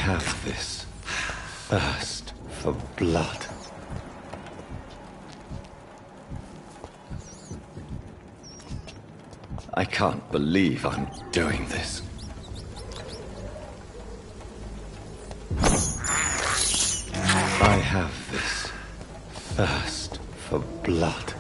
have this thirst for blood. I can't believe I'm doing this. I have this thirst for blood.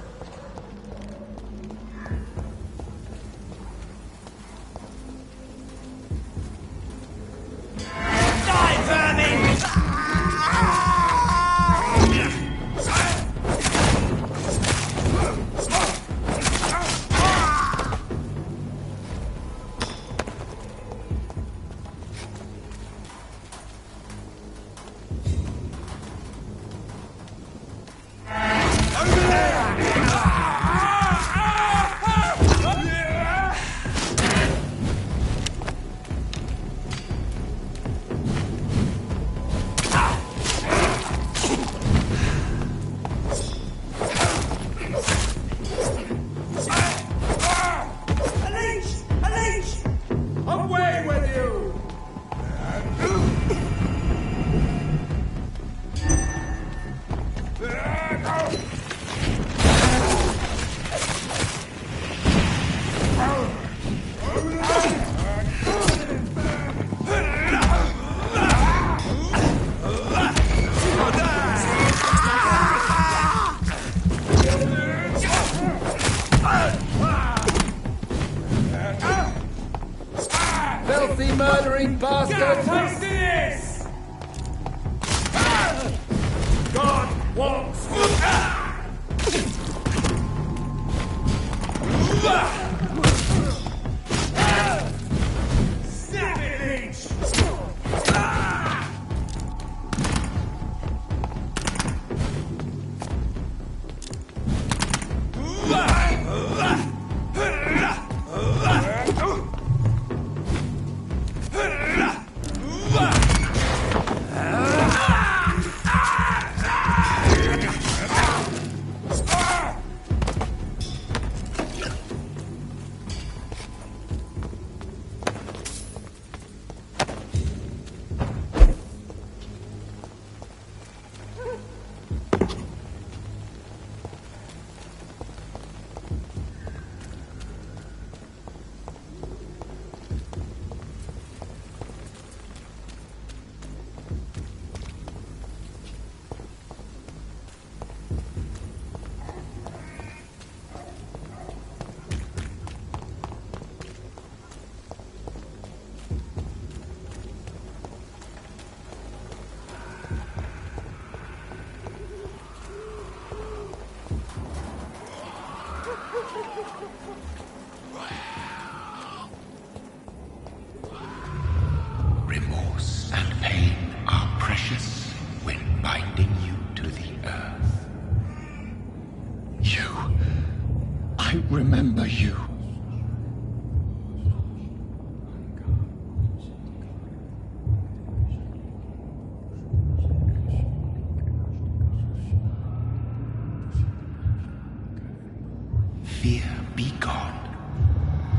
Murdering bastard! Taste this! God wants snap it, Leech! Remorse and pain are precious when binding you to the earth. You. I remember you. Fear be gone.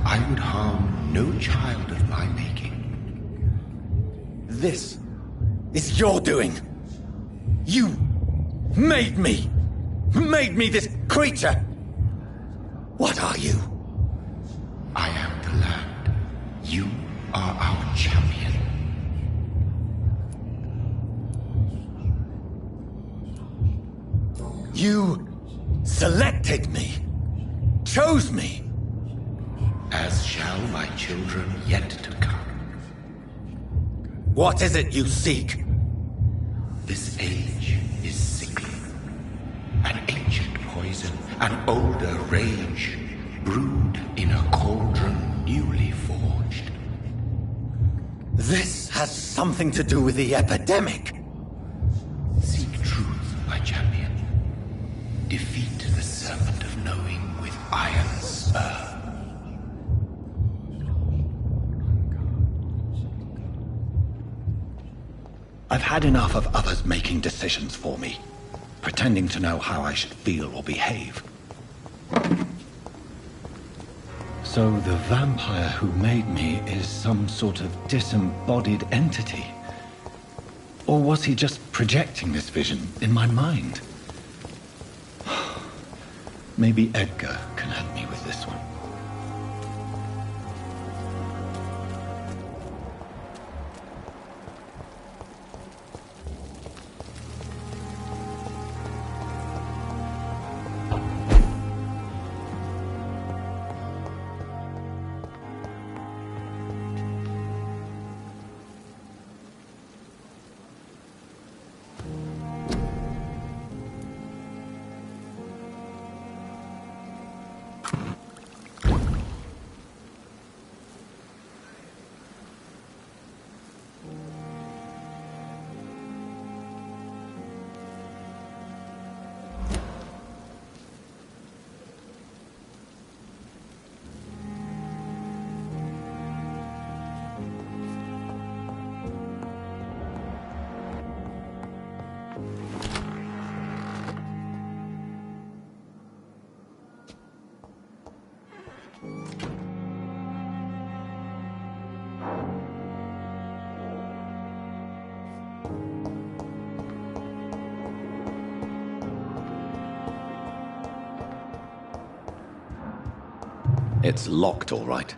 I would harm no child of my making. This is your doing. You made me. Made me this creature. What are you? I am the land. You are our champion. You selected me. Chose me. As shall my children yet to come. What is it you seek? This age is sickly. An ancient poison, an older rage, brewed in a cauldron newly forged. This has something to do with the epidemic. Seek truth, my champion. Defeat the serpent of knowing with iron spur. I've had enough of others making decisions for me, pretending to know how I should feel or behave. So the vampire who made me is some sort of disembodied entity, Or was he just projecting this vision in my mind? Maybe Edgar can help me with this one. It's locked, all right.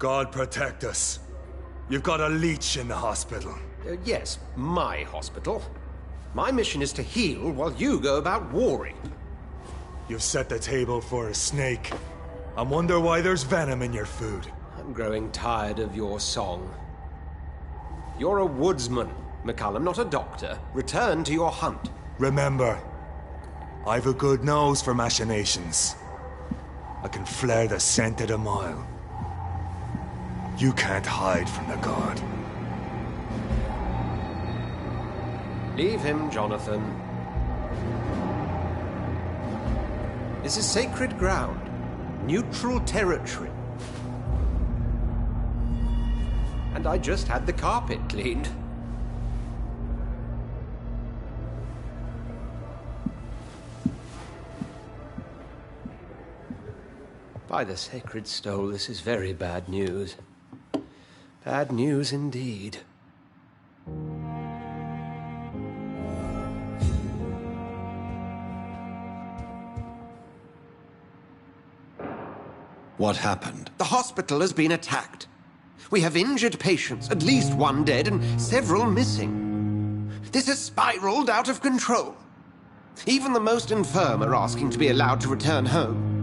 God protect us. You've got a leech in the hospital. Yes, my hospital. My mission is to heal while you go about warring. You've set the table for a snake. I wonder why there's venom in your food. I'm growing tired of your song. You're a woodsman, McCullum, not a doctor. Return to your hunt. Remember, I've a good nose for machinations. I can flare the scent at a mile. You can't hide from the god. Leave him, Jonathan. This is sacred ground. Neutral territory. And I just had the carpet cleaned. By the sacred stole, this is very bad news. Bad news indeed. What happened? The hospital has been attacked. We have injured patients, at least one dead and several missing. This has spiraled out of control. Even the most infirm are asking to be allowed to return home.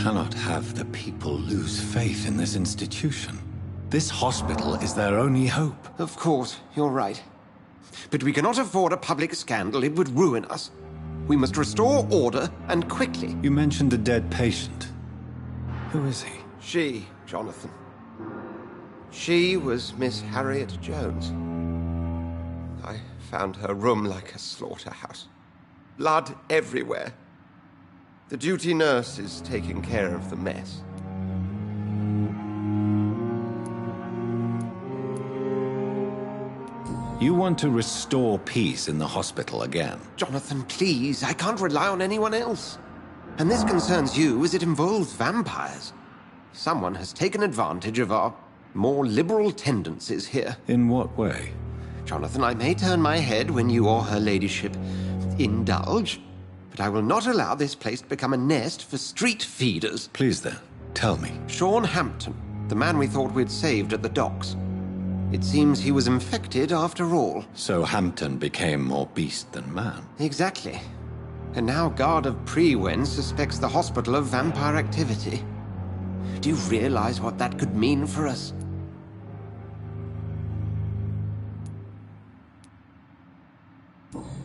Cannot have the people lose faith in this institution. This hospital is their only hope. Of course, you're right. But we cannot afford a public scandal. It would ruin us. We must restore order, and quickly. You mentioned a dead patient. Who is he? She, Jonathan. She was Miss Harriet Jones. I found her room like a slaughterhouse. Blood everywhere. The duty nurse is taking care of the mess. You want to restore peace in the hospital again? Jonathan, please, I can't rely on anyone else. And this concerns you as it involves vampires. Someone has taken advantage of our more liberal tendencies here. In what way? Jonathan, I may turn my head when you or her ladyship indulge, but I will not allow this place to become a nest for street feeders. Please then, tell me. Sean Hampton, the man we thought we'd saved at the docks. It seems he was infected after all. So Hampton became more beast than man? Exactly. And now Guard of Prewen suspects the hospital of vampire activity. Do you realize what that could mean for us?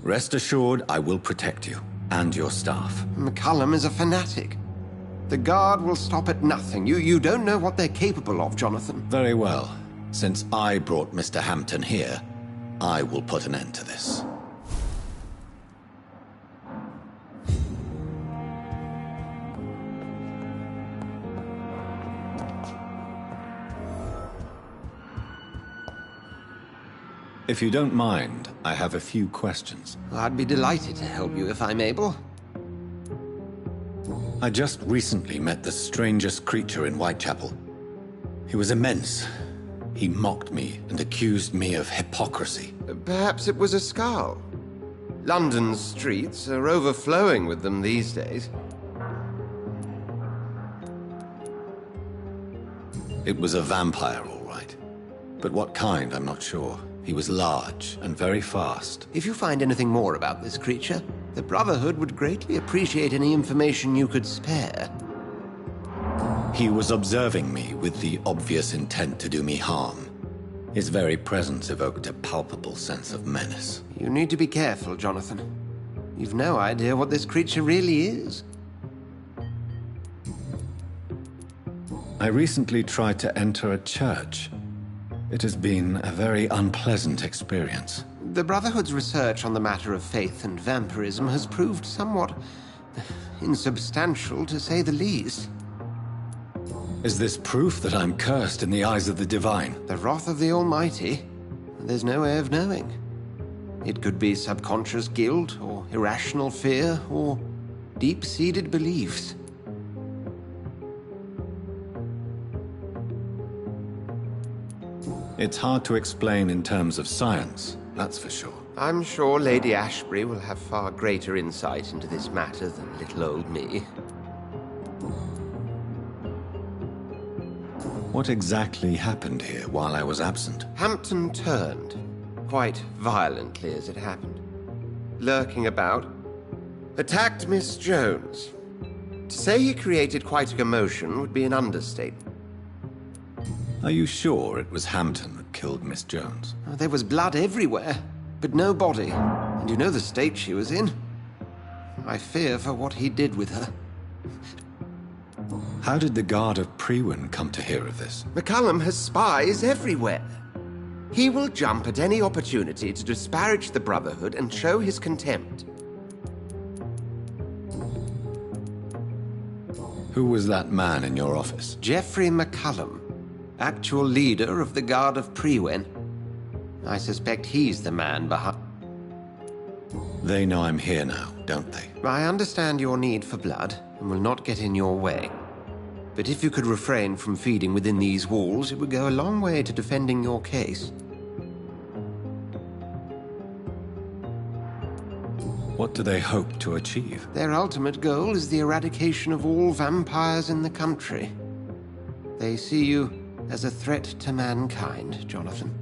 Rest assured, I will protect you, and your staff. McCullum is a fanatic. The Guard will stop at nothing. You don't know what they're capable of, Jonathan. Very well. Since I brought Mr. Hampton here, I will put an end to this. If you don't mind, I have a few questions. I'd be delighted to help you if I'm able. I just recently met the strangest creature in Whitechapel. He was immense. He mocked me and accused me of hypocrisy. Perhaps it was a skull. London's streets are overflowing with them these days. It was a vampire, all right. But what kind, I'm not sure. He was large and very fast. If you find anything more about this creature, the Brotherhood would greatly appreciate any information you could spare. He was observing me with the obvious intent to do me harm. His very presence evoked a palpable sense of menace. You need to be careful, Jonathan. You've no idea what this creature really is. I recently tried to enter a church. It has been a very unpleasant experience. The Brotherhood's research on the matter of faith and vampirism has proved somewhat insubstantial, to say the least. Is this proof that I'm cursed in the eyes of the divine? The wrath of the Almighty? There's no way of knowing. It could be subconscious guilt, or irrational fear, or deep-seated beliefs. It's hard to explain in terms of science, that's for sure. I'm sure Lady Ashbury will have far greater insight into this matter than little old me. What exactly happened here while I was absent? Hampton turned, quite violently as it happened. Lurking about, attacked Miss Jones. To say he created quite a commotion would be an understatement. Are you sure it was Hampton that killed Miss Jones? There was blood everywhere, but no body. And you know the state she was in. I fear for what he did with her. How did the Guard of Prewen come to hear of this? McCullum has spies everywhere. He will jump at any opportunity to disparage the Brotherhood and show his contempt. Who was that man in your office? Geoffrey McCullum, actual leader of the Guard of Prewen. I suspect he's the man behind... They know I'm here now, don't they? I understand your need for blood and will not get in your way. But if you could refrain from feeding within these walls, it would go a long way to defending your case. What do they hope to achieve? Their ultimate goal is the eradication of all vampires in the country. They see you as a threat to mankind, Jonathan.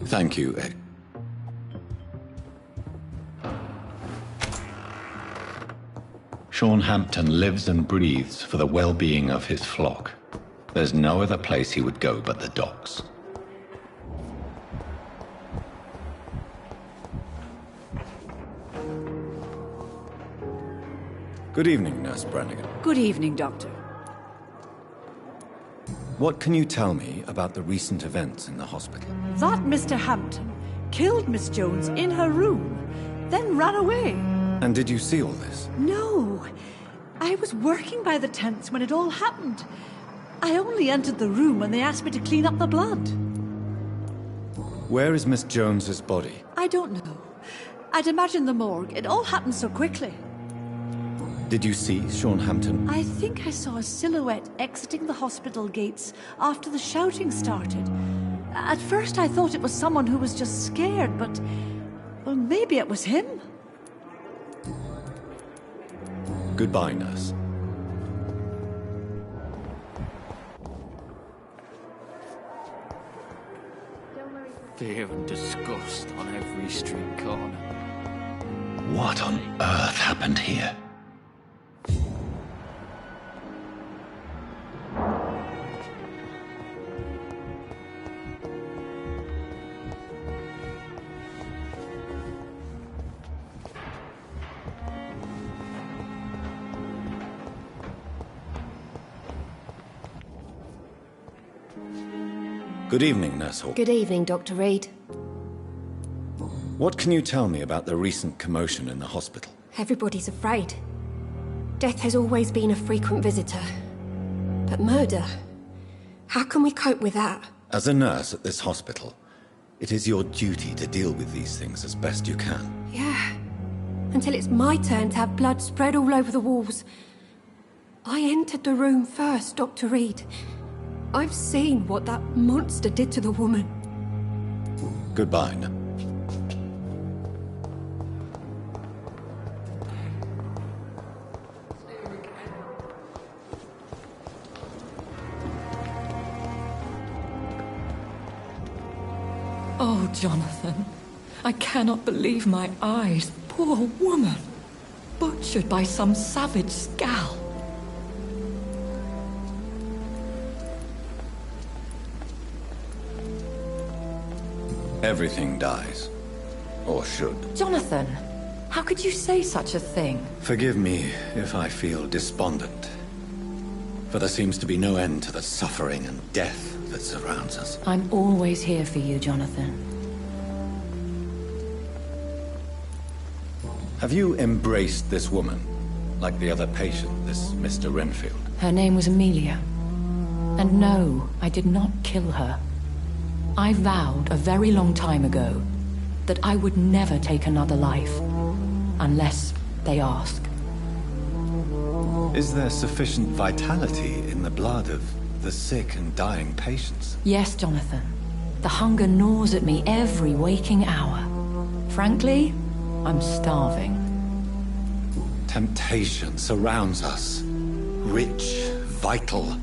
Thank you, Ed. Sean Hampton lives and breathes for the well-being of his flock. There's no other place he would go but the docks. Good evening, Nurse Brannigan. Good evening, Doctor. What can you tell me about the recent events in the hospital? That Mr. Hampton killed Miss Jones in her room, then ran away. And did you see all this? No. I was working by the tents when it all happened. I only entered the room when they asked me to clean up the blood. Where is Miss Jones's body? I don't know. I'd imagine the morgue. It all happened so quickly. Did you see Sean Hampton? I think I saw a silhouette exiting the hospital gates after the shouting started. At first I thought it was someone who was just scared, but... well, maybe it was him. Goodbye, nurse. Fear and disgust on every street corner. What on earth happened here? Good evening, Nurse Hall. Good evening, Dr. Reed. What can you tell me about the recent commotion in the hospital? Everybody's afraid. Death has always been a frequent visitor. But murder? How can we cope with that? As a nurse at this hospital, it is your duty to deal with these things as best you can. Yeah. Until it's my turn to have blood spread all over the walls. I entered the room first, Dr. Reed. I've seen what that monster did to the woman. Goodbye, nurse. Oh, Jonathan, I cannot believe my eyes. Poor woman, butchered by some savage scowl. Everything dies. Or should. Jonathan, how could you say such a thing? Forgive me if I feel despondent. For there seems to be no end to the suffering and death that surrounds us. I'm always here for you, Jonathan. Have you embraced this woman? Like the other patient, this Mr. Renfield? Her name was Amelia. And no, I did not kill her. I vowed a very long time ago that I would never take another life, unless they ask. Is there sufficient vitality in the blood of the sick and dying patients? Yes, Jonathan. The hunger gnaws at me every waking hour. Frankly, I'm starving. Temptation surrounds us. Rich, vital.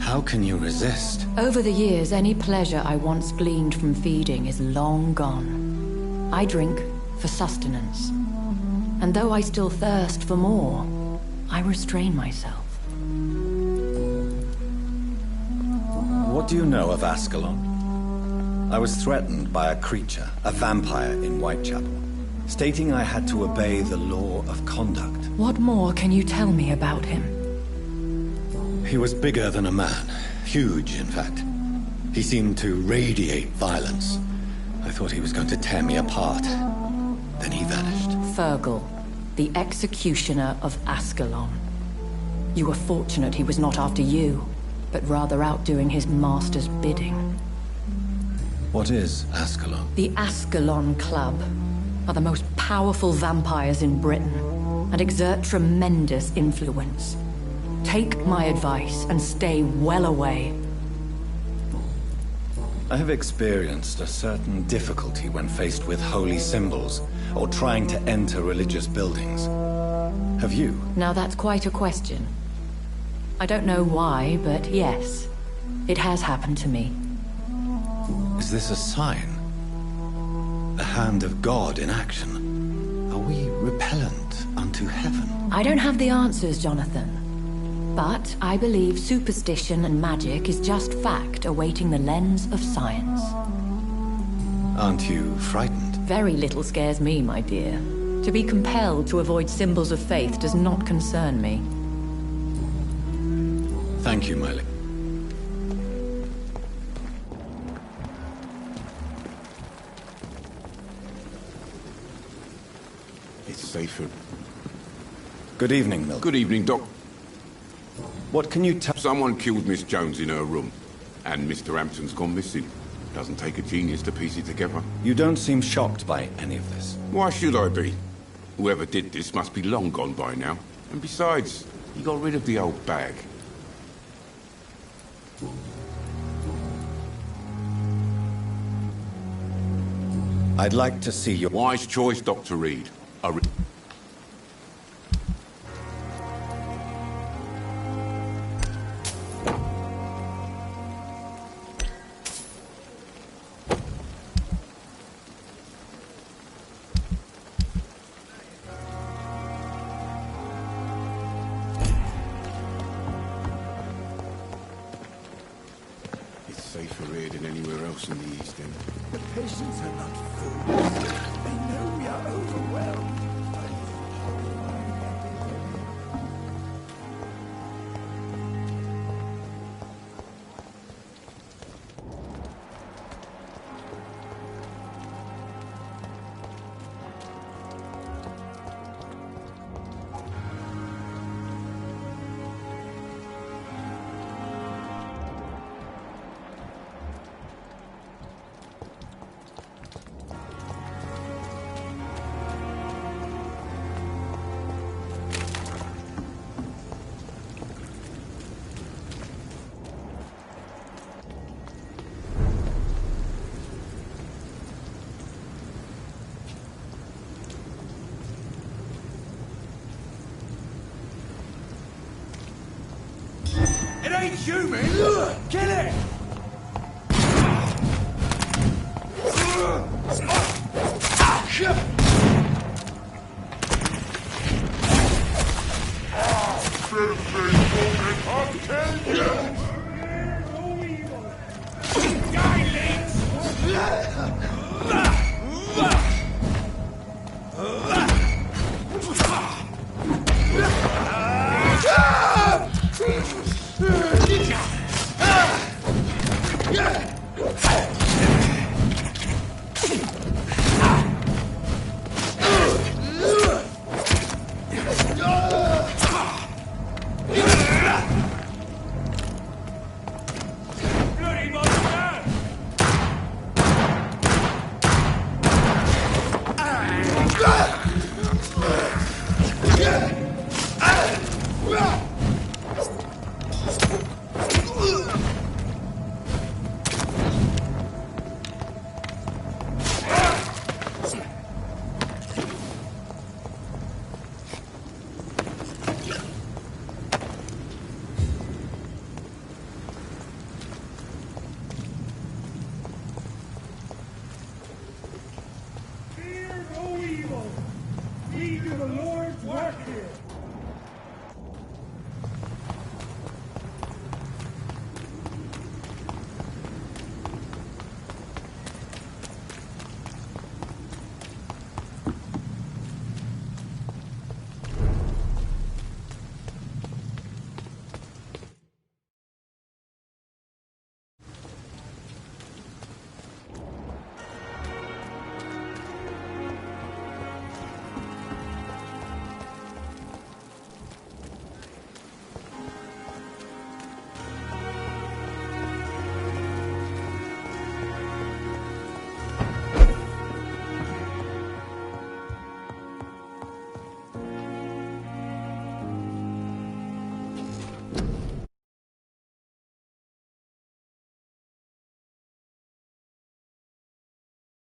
How can you resist? Over the years, any pleasure I once gleaned from feeding is long gone. I drink for sustenance. And though I still thirst for more, I restrain myself. What do you know of Ascalon? I was threatened by a creature, a vampire in Whitechapel, stating I had to obey the law of conduct. What more can you tell me about him? He was bigger than a man. Huge, in fact. He seemed to radiate violence. I thought he was going to tear me apart. Then he vanished. Fergal, the executioner of Ascalon. You were fortunate he was not after you, but rather out doing his master's bidding. What is Ascalon? The Ascalon Club are the most powerful vampires in Britain and exert tremendous influence. Take my advice and stay well away. I have experienced a certain difficulty when faced with holy symbols or trying to enter religious buildings. Have you? Now that's quite a question. I don't know why, but yes, it has happened to me. Is this a sign? The hand of God in action? Are we repellent unto heaven? I don't have the answers, Jonathan. But I believe superstition and magic is just fact awaiting the lens of science. Aren't you frightened? Very little scares me, my dear. To be compelled to avoid symbols of faith does not concern me. Thank you, Miley. It's safer. Good evening, Milk. Good evening, Doc. What can you tell? Someone killed Miss Jones in her room, and Mr. Hampton's gone missing. Doesn't take a genius to piece it together. You don't seem shocked by any of this. Why should I be? Whoever did this must be long gone by now. And besides, he got rid of the old bag. I'd like to see your... Wise choice, Dr. Reed. It's safer here than anywhere else in the East End. The patients are not fools. They know we are overwhelmed. It ain't human! Kill it! I'll kill you! Ah!